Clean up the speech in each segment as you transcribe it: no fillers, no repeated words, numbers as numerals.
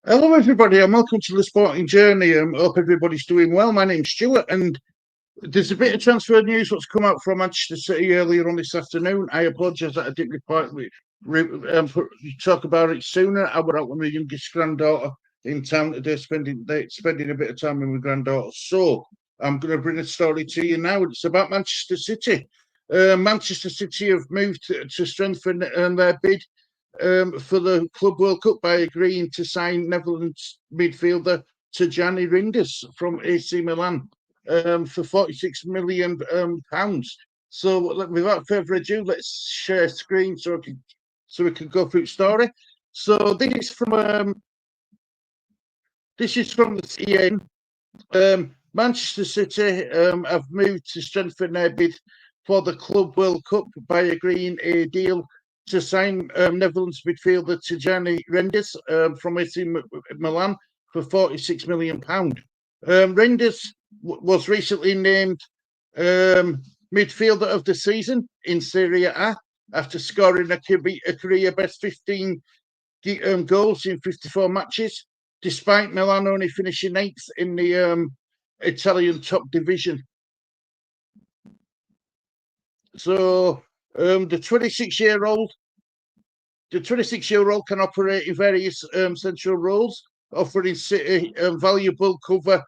Hello, everybody, and welcome to the Sporting Journey. Hope everybody's doing well. My name's Stuart, and there's a bit of transfer news what's come out from Manchester City earlier on this afternoon. I apologise that I didn't talk about it sooner. I was out with my youngest granddaughter in town today, spending a bit of time with my granddaughter. So I'm going to bring a story to you now. It's about Manchester City. Manchester City have moved to strengthen their bid for the Club World Cup by agreeing to sign Netherlands midfielder Tijjani Reijnders from AC Milan for £46 million. So without further ado, let's share screen so we can go through the story. So this is from the CN. Manchester City have moved to strengthen their bid for the Club World Cup by agreeing a deal to sign Netherlands midfielder Tijjani Reijnders from AC Milan for £46 million. Reijnders was recently named midfielder of the season in Serie A after scoring a career best 15 goals in 54 matches, despite Milan only finishing 8th in the Italian top division. So the 26-year-old can operate in various central roles, offering City valuable cover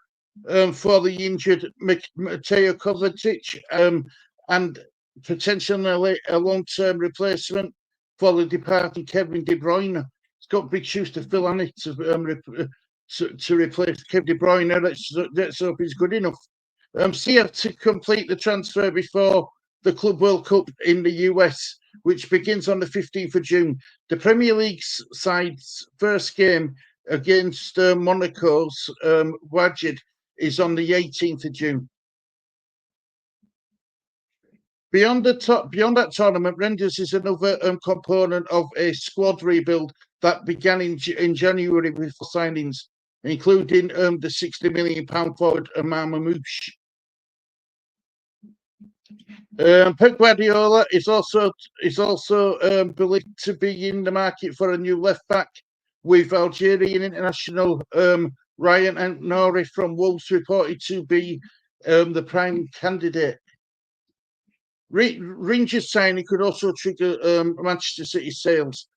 for the injured Mateo Kovacic and potentially a long-term replacement for the departing Kevin De Bruyne. It's got big shoes to fill on it to replace Kevin De Bruyne. Let's hope he's good enough. City have to complete the transfer before the Club World Cup in the US, which begins on the 15th of June. The Premier League side's first game against Monaco's Wajid is on the 18th of June. Beyond that tournament, Reijnders is another component of a squad rebuild that began in January with signings, including the £60 million forward Amar Mamouche. Pep Guardiola is also believed to be in the market for a new left back, with Algerian international Ryan Nouri from Wolves reported to be the prime candidate. Rangers signing could also trigger Manchester City sales.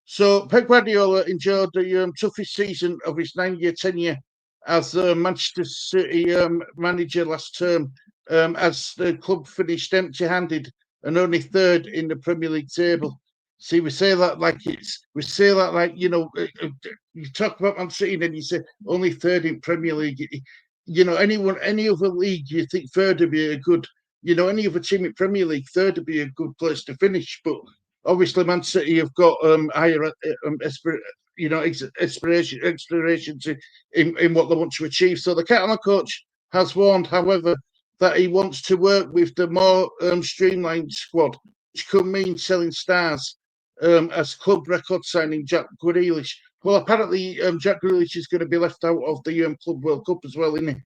So Pep Guardiola enjoyed the toughest season of his 9-year tenure as Manchester City manager last term, as the club finished empty-handed and only third in the Premier League table. See, we say that like you talk about Man City and then you say only third in Premier League. Any other league, you think third would be a good, any other team in Premier League, third would be a good place to finish. But obviously, Man City have got higher aspirations in what they want to achieve. So the Catalan coach has warned, however, that he wants to work with the more streamlined squad, which could mean selling stars as club record signing Jack Grealish. Well, apparently Jack Grealish is going to be left out of the Club World Cup as well, isn't he?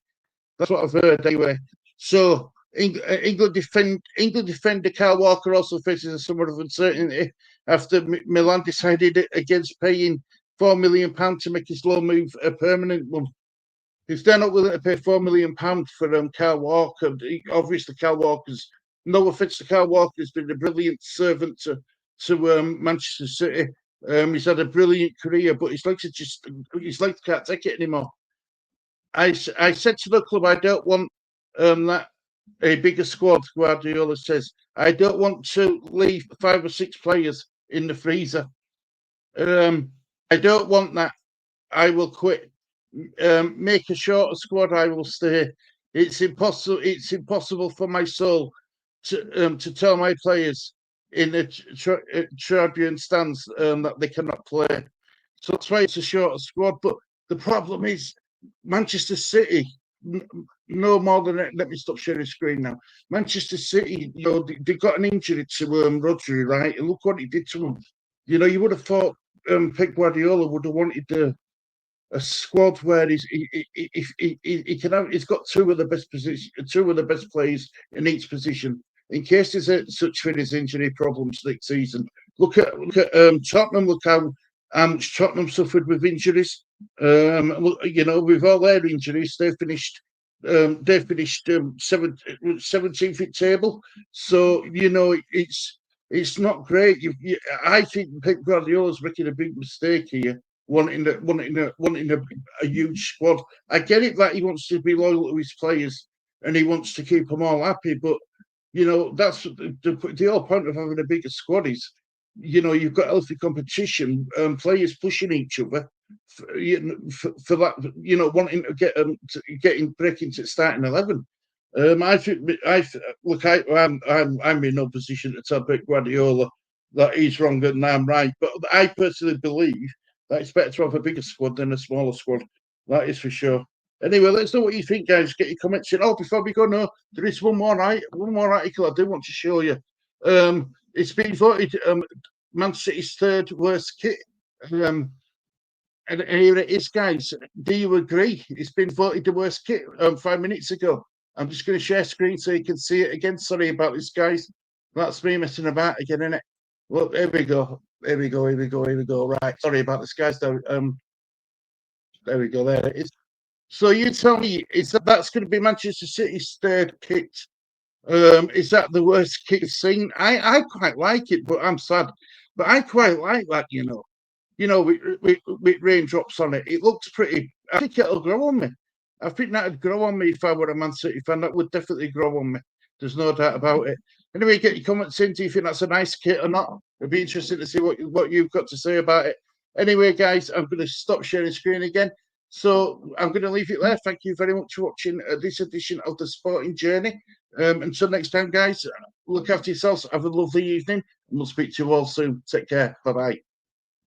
That's what I've heard anyway. So England defender Kyle Walker also faces a summer of uncertainty after Milan decided against paying £4 million to make his loan move a permanent one. If they're not willing to pay £4 million for Kyle Walker, obviously Kyle Walker's, no offence to Kyle Walker, has been a brilliant servant to Manchester City. He's had a brilliant career, but his legs can't take it anymore. I said to the club, I don't want that a bigger squad. Guardiola says, I don't want to leave 5 or 6 players in the freezer. I don't want that. I will quit. Make a shorter squad. I will stay. It's impossible for my soul to tell my players in the tribune stands that they cannot play. So that's why it's a shorter squad. But the problem is Manchester City. No more than let me stop sharing screen now. Manchester City, they got an injury to Rodri, right? And look what he did to him. You would have thought Pep Guardiola would have wanted a squad where he can have. He's got two of the best players in each position in case there's such thing as injury problems next season. Look at Tottenham. Look how how much Tottenham suffered with injuries. You know, with all their injuries, they finished 17th in table. So you know, it's not great. I think Pep Guardiola's making a big mistake here, wanting a huge squad. I get it that he wants to be loyal to his players and he wants to keep them all happy, but you know, that's the whole point of having a bigger squad is, you know, you've got healthy competition, players pushing each other for that, you know, wanting to break into starting 11. I think look, I'm in no position to tell Pep Guardiola that he's wrong and I'm right, but I personally believe that it's better to have a bigger squad than a smaller squad. That is for sure. Anyway, let's know what you think, guys. Get your comments in. Oh, before we go, no, there is one more article I do want to show you. It's been voted Man City's third worst kit. And here it is, guys. Do you agree? It's been voted the worst kit 5 minutes ago. I'm just going to share screen so you can see it again. Sorry about this, guys. That's me messing about again, isn't it? Well, here we go. Here we go. Right. Sorry about this, guys. There we go. There it is. So you tell me, that's going to be Manchester City's third kit? Is that the worst kit seen? I quite like it, but I'm sad. But I quite like that, you know. You know, with raindrops on it. It looks pretty. I think it'll grow on me. I think that'd grow on me if I were a Man City fan. That would definitely grow on me. There's no doubt about it. Anyway, get your comments in. Do you think that's a nice kit or not? It'd be interesting to see what you've got to say about it. Anyway, guys, I'm going to stop sharing screen again. So I'm going to leave it there. Thank you very much for watching this edition of the Sporting Journey. Until next time, guys, look after yourselves. Have a lovely evening, and we'll speak to you all soon. Take care. Bye-bye.